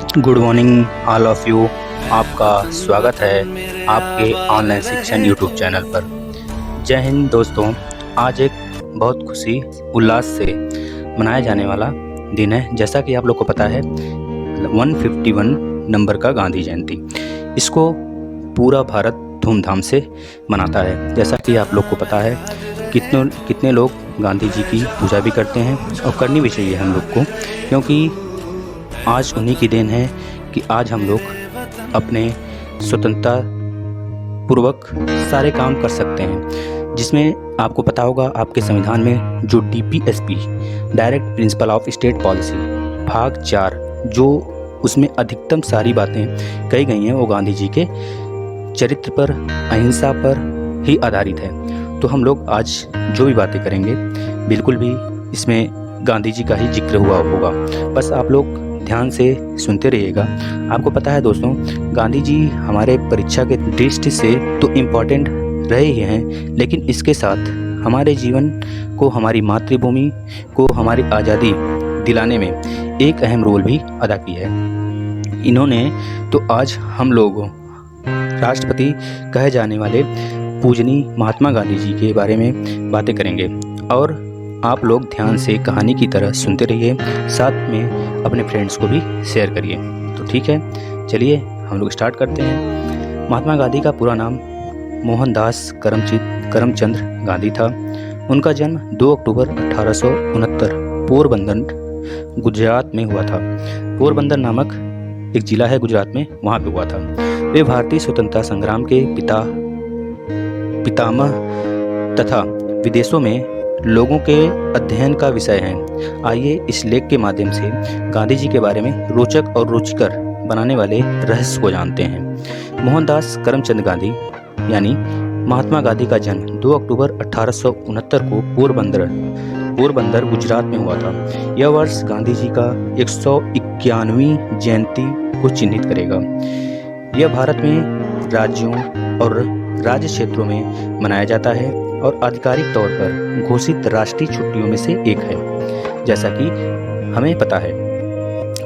Good morning all of you. आपका स्वागत है आपके ऑनलाइन शिक्षण यूट्यूब चैनल पर। जय हिंद दोस्तों। आज एक बहुत खुशी उल्लास से मनाया जाने वाला दिन है। जैसा कि आप लोग को पता है 151 नंबर का गांधी जयंती, इसको पूरा भारत धूमधाम से मनाता है। जैसा कि आप लोग को पता है कितने लोग गांधी जी की पूजा भी करते हैं और करनी भी चाहिए हम लोग को, क्योंकि आज उन्हीं की देन है कि आज हम लोग अपने स्वतंत्रता पूर्वक सारे काम कर सकते हैं। जिसमें आपको पता होगा आपके संविधान में जो DPSP direct principle of state policy भाग 4 जो उसमें अधिकतम सारी बातें कही गई हैं वो गांधी जी के चरित्र पर, अहिंसा पर ही आधारित है। तो हम लोग आज जो भी बातें करेंगे बिल्कुल भी इसमें गांधी जी का ही जिक्र हुआ होगा। बस आप लोग ध्यान से सुनते रहिएगा। आपको पता है दोस्तों, गांधी जी हमारे परीक्षा के दृष्टि से तो इम्पॉर्टेंट रहे ही हैं, लेकिन इसके साथ हमारे जीवन को, हमारी मातृभूमि को हमारी आज़ादी दिलाने में एक अहम रोल भी अदा किया है। इन्होंने तो आज हम लोग राष्ट्रपति कहे जाने वाले पूजनीय महात्मा गांधी जी के बारे में बातें करेंगे और आप लोग ध्यान से कहानी की तरह सुनते रहिए, साथ में अपने फ्रेंड्स को भी शेयर करिए। तो ठीक है, चलिए हम लोग स्टार्ट करते हैं। महात्मा गांधी का पूरा नाम मोहनदास करमचंद गांधी था। उनका जन्म 2 अक्टूबर 1869 पोरबंदर गुजरात में हुआ था। पोरबंदर नामक एक जिला है गुजरात में, वहाँ पे हुआ था। वे भारतीय स्वतंत्रता संग्राम के पितामह तथा विदेशों में लोगों के अध्ययन का विषय हैं। आइए इस लेख के माध्यम से गांधी जी के बारे में रोचक और रुचिकर बनाने वाले रहस्य को जानते हैं। मोहनदास करमचंद गांधी यानी महात्मा गांधी का जन्म 2 अक्टूबर 1869 को पोरबंदर गुजरात में हुआ था। यह वर्ष गांधी जी का 191वीं जयंती को चिन्हित करेगा। यह भारत में राज्यों और राज्य क्षेत्रों में मनाया जाता है और आधिकारिक तौर पर घोषित राष्ट्रीय छुट्टियों में से एक है। जैसा कि हमें पता है,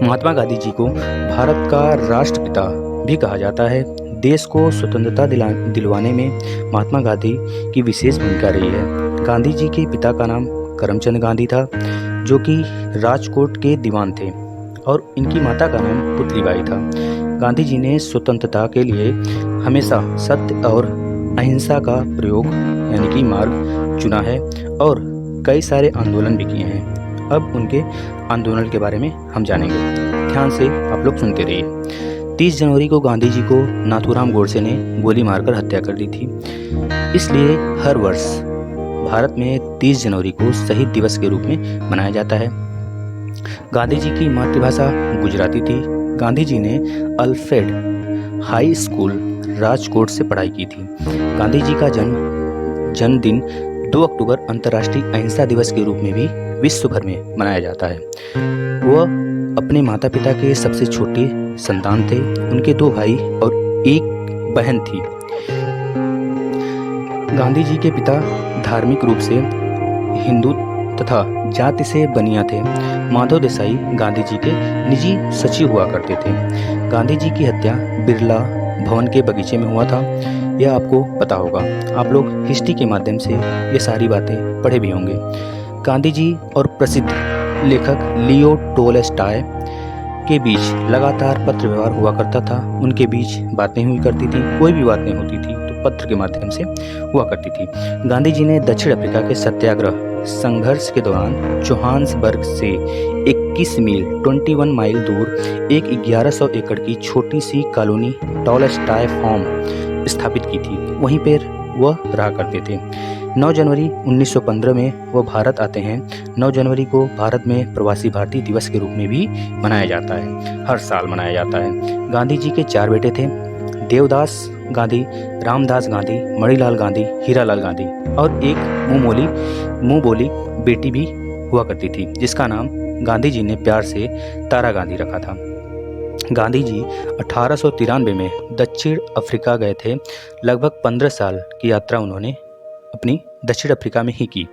महात्मा गांधी जी को भारत का राष्ट्रपिता भी कहा जाता है। देश को स्वतंत्रता दिलवाने में महात्मा गांधी की विशेष भूमिका रही है। गांधी जी के पिता का नाम करमचंद गांधी था, जो कि राजकोट के दीवान थे, और इनकी माता का नाम पुतलीबाई था। गांधी जी ने स्वतंत्रता के लिए हमेशा सत्य और अहिंसा का प्रयोग यानी कि मार्ग चुना है और कई सारे आंदोलन भी किए हैं। अब उनके आंदोलन के बारे में हम जानेंगे। ध्यान से आप लोग सुनते रहिए। 30 जनवरी को गांधी जी को नाथूराम गोडसे ने गोली मारकर हत्या कर दी थी। इसलिए हर वर्ष भारत में 30 जनवरी को शहीद दिवस के रूप में मनाया जाता है। गांधी जी की मातृभाषा गुजराती थी। गांधी जी ने अल्फ्रेड हाई स्कूल राजकोट से पढ़ाई की थी। गांधी जी का जन्मदिन 2 अक्टूबर अंतर्राष्ट्रीय अहिंसा दिवस के रूप में भी विश्व भर में मनाया जाता है। वह अपने माता पिता के सबसे छोटे संतान थे। उनके 2 भाई और 1 बहन थी। गांधी जी के पिता धार्मिक रूप से हिंदू तथा जाति से बनिया थे। माधव देसाई गांधी जी के निजी सचिव हुआ करते थे। गांधी जी की हत्या बिरला भवन के बगीचे में हुआ था। यह आपको पता होगा, आप लोग हिस्ट्री के माध्यम से ये सारी बातें पढ़े भी होंगे। गांधी जी और प्रसिद्ध लेखक लियो टोल्स्टॉय के बीच लगातार पत्र व्यवहार हुआ करता था। उनके बीच बातें हुई करती थी। कोई भी बातें होती थी तो पत्र के माध्यम से हुआ करती थी। गांधी जी ने दक्षिण अफ्रीका के सत्याग्रह संघर्ष के दौरान जोहान्सबर्ग से 21 मील 21 माइल दूर एक 1100 एकड़ की छोटी सी कॉलोनी टॉलस्टॉय फार्म स्थापित की थी। वहीं पर वह रहा करते थे। 9 जनवरी 1915 में वह भारत आते हैं। 9 जनवरी को भारत में प्रवासी भारतीय दिवस के रूप में भी मनाया जाता है, हर साल मनाया जाता है। गांधी जी के 4 बेटे थे, देवदास गांधी, रामदास गांधी, मणिलाल गांधी, हीरालाल गांधी, और एक मुंह बोली बेटी भी हुआ करती थी, जिसका नाम गांधी जी ने प्यार से तारा गांधी रखा था। गांधी जी 1893 में दक्षिण अफ्रीका गए थे। लगभग 15 साल की यात्रा उन्होंने अपनी दक्षिण अफ्रीका में ही की।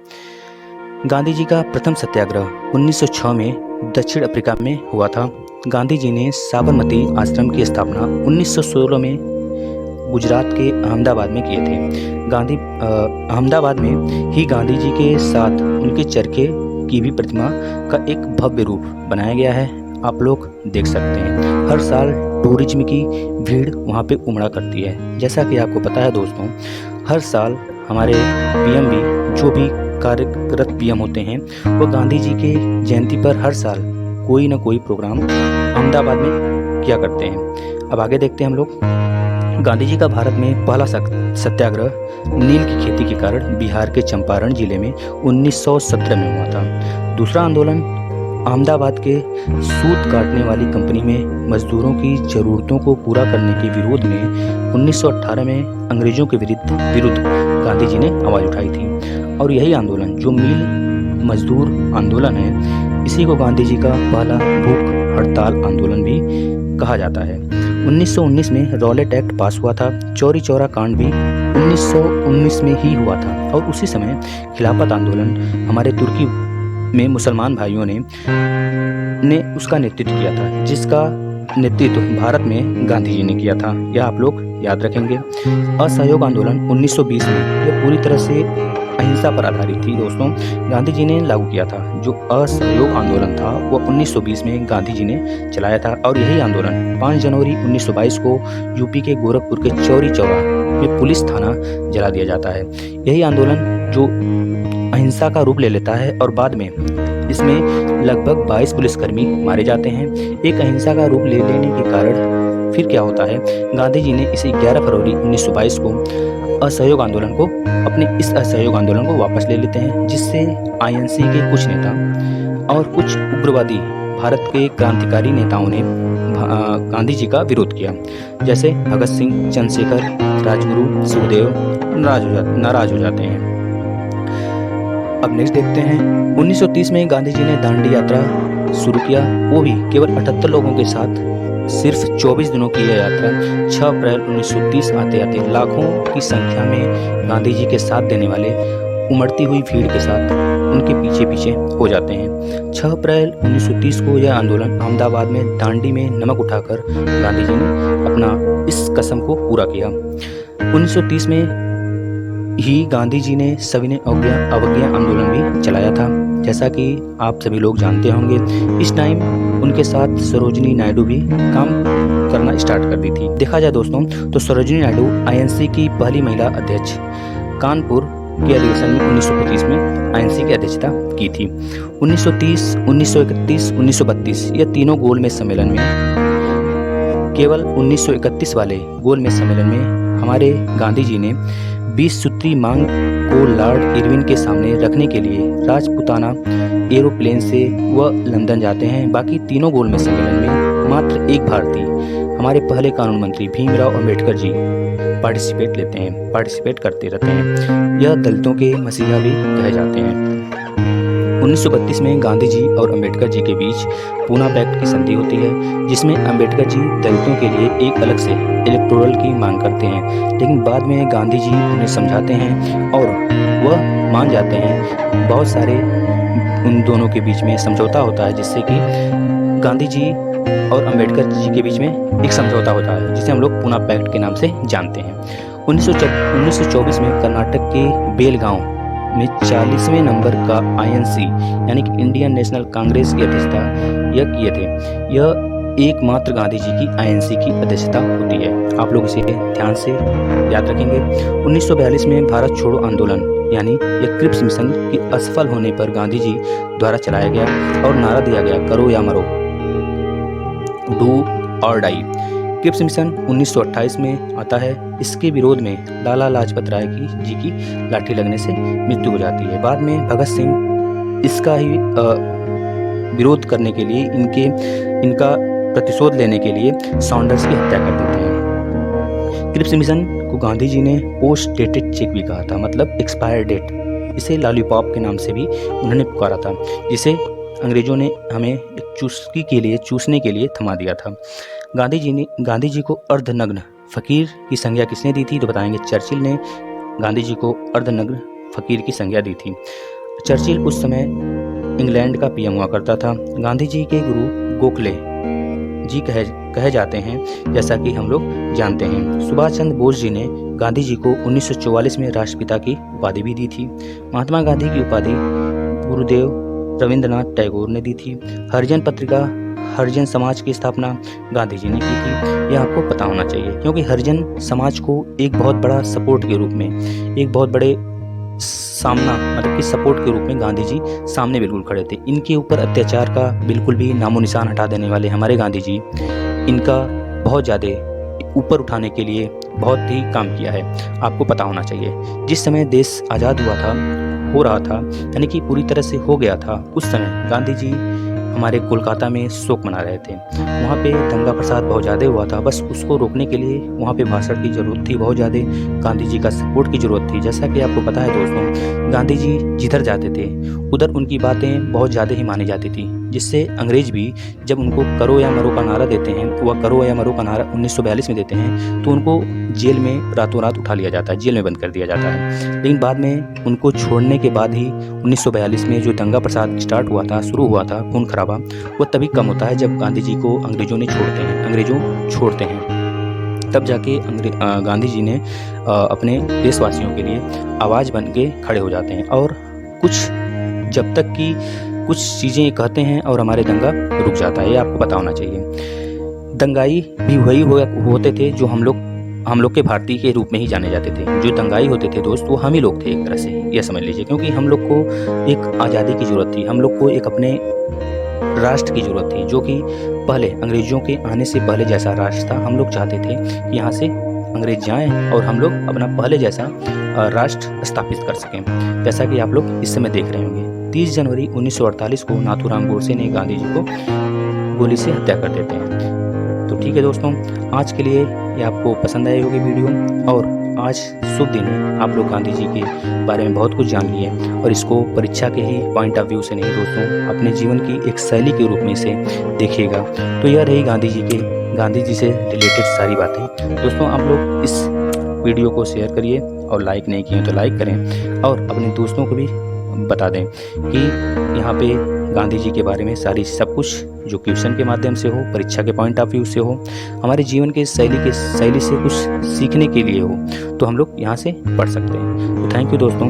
गांधी जी का प्रथम सत्याग्रह 1906 में दक्षिण अफ्रीका में हुआ था। गांधी जी ने साबरमती आश्रम की स्थापना 1916 में गुजरात के अहमदाबाद में किए थे। अहमदाबाद में ही गांधी जी के साथ उनके चरखे की भी प्रतिमा का एक भव्य रूप बनाया गया है। आप लोग देख सकते हैं, हर साल टूरिज्म की भीड़ वहाँ पे उमड़ा करती है। जैसा कि आपको पता है दोस्तों, हर साल हमारे पीएम भी, जो भी कार्यरत पीएम होते हैं, वो गांधी जी के जयंती पर हर साल कोई ना कोई प्रोग्राम अहमदाबाद में किया करते हैं। अब आगे देखते हैं हम लोग। गांधी जी का भारत में पहला सत्याग्रह नील की खेती के कारण बिहार के चंपारण जिले में 1917 में हुआ था। दूसरा आंदोलन अहमदाबाद के सूत काटने वाली कंपनी में मजदूरों की ज़रूरतों को पूरा करने के विरोध में 1918 में अंग्रेजों के विरुद्ध गांधी जी ने आवाज़ उठाई थी। और यही आंदोलन जो मिल मजदूर आंदोलन है, इसी को गांधी जी का पहला भूख हड़ताल आंदोलन भी कहा जाता है। 1919 में रॉलेट एक्ट पास हुआ था। चौरी चौरा कांड भी 1919 में ही हुआ था। और उसी समय खिलाफत आंदोलन हमारे तुर्की में मुसलमान भाइयों ने उसका नेतृत्व किया था, जिसका नेतृत्व भारत में गांधी जी ने किया था। यह आप लोग याद रखेंगे। असहयोग आंदोलन 1920 में, यह पूरी तरह से अहिंसा पर आधारित थी दोस्तों, गांधी जी ने लागू किया था। जो असहयोग आंदोलन था वो 1920 में गांधी जी ने चलाया था। और यही आंदोलन 5 जनवरी 1922 को यूपी के गोरखपुर के चौरी चौरा में पुलिस थाना जला दिया जाता है। यही आंदोलन जो अहिंसा का रूप ले लेता है और बाद में इसमें लगभग 22 पुलिसकर्मी मारे जाते हैं। एक अहिंसा का रूप ले लेने के कारण फिर क्या होता है, गांधी जी ने इसे 11 फरवरी 1922 को असहयोग आंदोलन को इस असहयोग आंदोलन को वापस ले लेते हैं, जिससे आईएनसी के कुछ नेता और कुछ उग्रवादी भारत के क्रांतिकारी नेताओं ने गांधी जी का विरोध किया। जैसे भगत सिंह, चंद्रशेखर, राजगुरु, सुखदेव नाराज हो जाते हैं। अब नेक्स्ट देखते हैं। 1930 में गांधी जी ने दांडी यात्रा शुरू किया, वो भी केवल 78 लोगों के साथ। सिर्फ 24 दिनों की यह यात्रा 6 अप्रैल 1930 आते आते लाखों की संख्या में गांधी जी के साथ देने वाले उमड़ती हुई भीड़ के साथ उनके पीछे पीछे हो जाते हैं। 6 अप्रैल 1930 को यह आंदोलन अहमदाबाद में दांडी में नमक उठाकर गांधी जी ने अपना इस कसम को पूरा किया। 1930 में ही गांधी जी ने सविनय अवज्ञा आंदोलन भी चलाया था, जैसा कि आप सभी लोग जानते होंगे। इस टाइम उनके साथ सरोजिनी नायडू भी काम करना स्टार्ट कर दी थी। देखा जाए दोस्तों तो सरोजिनी नायडू आईएनसी की पहली महिला अध्यक्ष कानपुर के अधिवेशन में 1925 में आईएनसी की अध्यक्षता की थी। 1930, 1931, 1932 यह तीनों गोलमेज सम्मेलन में, केवल 1931 वाले गोलमेज सम्मेलन में हमारे गांधी जी ने 20 सूत्री मांग को लॉर्ड इरविन के सामने रखने के लिए राजपुताना एरोप्लेन से वह लंदन जाते हैं। बाकी तीनों गोलमेज सम्मेलन में मात्र एक भारतीय, हमारे पहले कानून मंत्री भीमराव अंबेडकर जी पार्टिसिपेट करते रहते हैं। यह दलितों के मसीहा भी कहे जाते हैं। 1932 में गांधी जी और अंबेडकर जी के बीच पूना पैक्ट की संधि होती है, जिसमें अंबेडकर जी दलितों के लिए एक अलग से इलेक्टोरल की मांग करते हैं, लेकिन बाद में गांधी जी उन्हें समझाते हैं और वह मान जाते हैं। बहुत सारे उन दोनों के बीच में समझौता होता है, जिससे कि गांधी जी और अंबेडकर जी के बीच में एक समझौता होता है, जिसे हम लोग पूना पैक्ट के नाम से जानते हैं। 1924 में कर्नाटक के बेलगांव में 40वें नंबर का आईएनसी यानी कि इंडियन नेशनल कांग्रेस की अध्यक्षता यह किए थे। यह एकमात्र गांधी जी की आईएनसी की अध्यक्षता होती है। आप लोग इसे ध्यान से याद रखेंगे। 1942 में भारत छोड़ो आंदोलन यानी यह क्रिप्स मिशन की असफल होने पर गांधी जी द्वारा चलाया गया और नारा दिया गया, करो या मरो, डू और डाई। क्रिप्स मिशन 1928 में आता है। इसके विरोध में लाला लाजपत राय जी की लाठी लगने से मृत्यु हो जाती है। बाद में भगत सिंह इसका ही विरोध करने के लिए, इनका प्रतिशोध लेने के लिए सॉन्डर्स की हत्या कर देते हैं। क्रिप्स मिशन को गांधी जी ने पोस्ट डेटेड चेक भी कहा था, मतलब एक्सपायर डेट। इसे लॉलीपॉप के नाम से भी उन्होंने पुकारा था, जिसे अंग्रेजों ने हमें चूसने के लिए थमा दिया था। गांधी जी को अर्धनग्न फकीर की संज्ञा किसने दी थी, तो बताएंगे चर्चिल ने गांधी जी को अर्धनग्न फकीर की संज्ञा दी थी। चर्चिल उस समय इंग्लैंड का पीएम हुआ करता था। गांधी जी के गुरु गोखले जी कहे जाते हैं, जैसा कि हम लोग जानते हैं। सुभाष चंद्र बोस जी ने गांधी जी को 1944 में राष्ट्रपिता की उपाधि भी दी थी। महात्मा गांधी की उपाधि गुरुदेव रविंद्रनाथ टैगोर ने दी थी। हरिजन पत्रिका, हरिजन समाज की स्थापना गांधी जी ने की थी। यह आपको पता होना चाहिए, क्योंकि हरिजन समाज को एक बहुत बड़ा सपोर्ट के रूप में, एक बहुत बड़े सामना मतलब कि सपोर्ट के रूप में गांधी जी सामने बिल्कुल खड़े थे। इनके ऊपर अत्याचार का बिल्कुल भी नामो निशान हटा देने वाले हमारे गांधी जी, इनका बहुत ज़्यादा ऊपर उठाने के लिए बहुत ही काम किया है, आपको पता होना चाहिए। जिस समय देश आज़ाद हो रहा था, यानी कि पूरी तरह से हो गया था, उस समय गांधी जी हमारे कोलकाता में शोक मना रहे थे। वहाँ पे दंगा फसाद बहुत ज़्यादा हुआ था, बस उसको रोकने के लिए वहाँ पे भाषण की ज़रूरत थी, बहुत ज़्यादा गांधी जी का सपोर्ट की ज़रूरत थी। जैसा कि आपको पता है दोस्तों, गांधी जी जिधर जाते थे उधर उनकी बातें बहुत ज़्यादा ही मानी जाती थी, जिससे अंग्रेज भी जब उनको करो या मरो का नारा देते हैं, वह करो या मरो का नारा 1942 में देते हैं, तो उनको जेल में रातों रात उठा लिया जाता है, जेल में बंद कर दिया जाता है। लेकिन बाद में उनको छोड़ने के बाद ही 1942 में जो दंगा फसाद स्टार्ट हुआ था, शुरू हुआ था, खून खराबा, वो तभी कम होता है जब गांधी जी को अंग्रेजों छोड़ते हैं। तब जाके गांधी जी ने अपने देशवासियों के लिए आवाज़ बन के खड़े हो जाते हैं, और जब तक कि कुछ चीज़ें कहते हैं और हमारे दंगा रुक जाता है, ये आपको पता होना चाहिए। दंगाई भी वही होते थे जो हम लोग के भारतीय के रूप में ही जाने जाते थे। जो दंगाई होते थे दोस्त, वो हम ही लोग थे एक तरह से, यह समझ लीजिए, क्योंकि हम लोग को एक आज़ादी की ज़रूरत थी, हम लोग को एक अपने राष्ट्र की ज़रूरत थी, जो कि पहले अंग्रेज़ों के आने से पहले जैसा राष्ट्र था। हम लोग चाहते थे कि यहाँ से अंग्रेज जाएं और हम लोग अपना पहले जैसा राष्ट्र स्थापित कर सकें, जैसा कि आप लोग इस समय देख रहे होंगे। 30 जनवरी 1948 को नाथूराम गोडसे ने गांधी जी को गोली से हत्या कर देते हैं। तो ठीक है दोस्तों, आज के लिए ये आपको पसंद आई होगी वीडियो, और आज शुभ दिन है, आप लोग गांधी जी के बारे में बहुत कुछ जान लिए, और इसको परीक्षा के ही पॉइंट ऑफ व्यू से नहीं दोस्तों, अपने जीवन की एक शैली के रूप में इसे देखिएगा। तो यह रही गांधी जी से रिलेटेड सारी बातें। दोस्तों आप लोग इस वीडियो को शेयर करिए, और लाइक नहीं किए तो लाइक करें, और अपने दोस्तों को भी बता दें कि यहाँ पे गांधी जी के बारे में सारी सब कुछ जो क्वेश्चन के माध्यम से हो, परीक्षा के पॉइंट ऑफ व्यू से हो, हमारे जीवन के शैली से कुछ सीखने के लिए हो, तो हम लोग यहाँ से पढ़ सकते हैं। तो थैंक यू दोस्तों।